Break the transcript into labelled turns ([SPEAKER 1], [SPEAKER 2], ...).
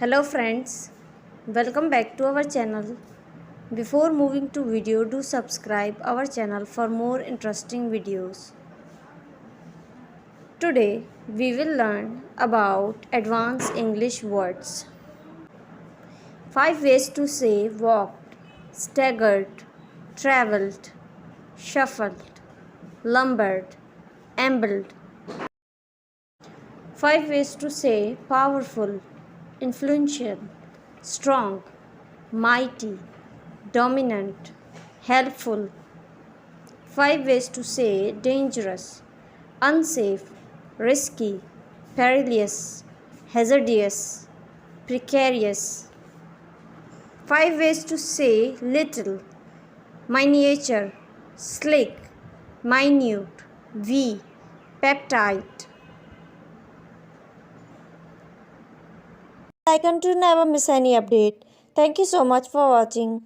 [SPEAKER 1] Hello friends, welcome back to our channel. Before moving to video, do subscribe our channel for more interesting videos. Today we will learn about advanced English words. 5 ways to say walked, staggered, traveled, shuffled, lumbered, ambled. 5 ways to say powerful, influential, strong, mighty, dominant, helpful. 5 ways to say dangerous, unsafe, risky, perilous, hazardous, precarious. 5 ways to say little, miniature, slick, minute, wee, peptide. Icon to never miss any update. Thank you so much for watching.